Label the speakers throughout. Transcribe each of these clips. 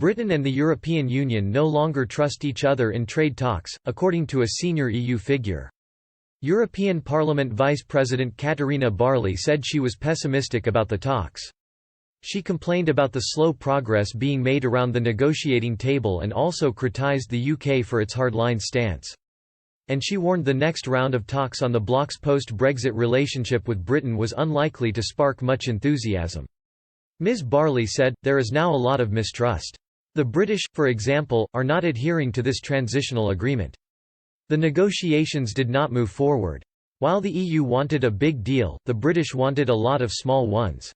Speaker 1: Britain and the European Union no longer trust each other in trade talks, according to a senior EU figure. European Parliament Vice President Katarina Barley said she was pessimistic about the talks. She complained about the slow progress being made around the negotiating table and also criticised the UK for its hardline stance. And she warned the next round of talks on the bloc's post-Brexit relationship with Britain was unlikely to spark much enthusiasm. Ms. Barley said, "There is now a lot of mistrust. The British, for example, are not adhering to this transitional agreement. The negotiations did not move forward. While the EU wanted a big deal, the British wanted a lot of small ones."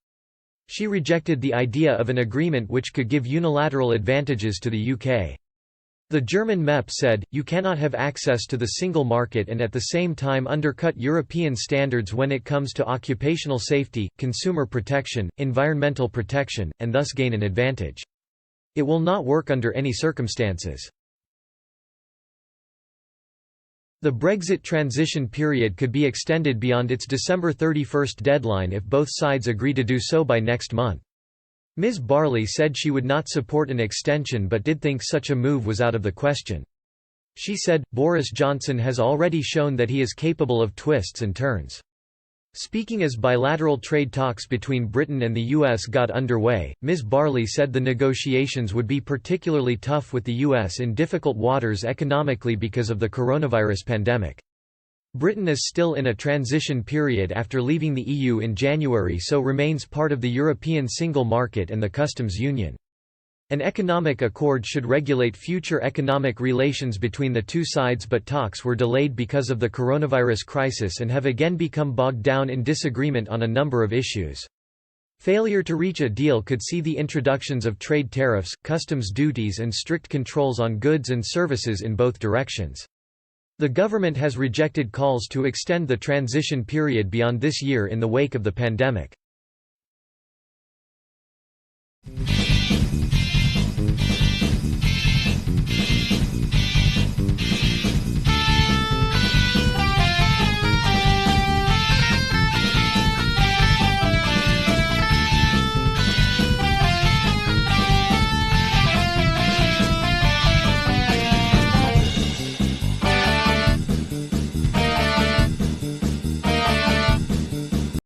Speaker 1: She rejected the idea of an agreement which could give unilateral advantages to the UK. The German MEP said, "You cannot have access to the single market and at the same time undercut European standards when it comes to occupational safety, consumer protection, environmental protection, and thus gain an advantage. It will not work under any circumstances." The Brexit transition period could be extended beyond its December 31 deadline if both sides agree to do so by next month. Ms. Barley said she would not support an extension but did think such a move was out of the question. She said, "Boris Johnson has already shown that he is capable of twists and turns." Speaking as bilateral trade talks between Britain and the US got underway, Ms. Barley said the negotiations would be particularly tough with the US in difficult waters economically because of the coronavirus pandemic. Britain is still in a transition period after leaving the EU in January, so remains part of the European single market and the customs union. An economic accord should regulate future economic relations between the two sides, but talks were delayed because of the coronavirus crisis and have again become bogged down in disagreement on a number of issues. Failure to reach a deal could see the introductions of trade tariffs, customs duties and strict controls on goods and services in both directions. The government has rejected calls to extend the transition period beyond this year in the wake of the pandemic.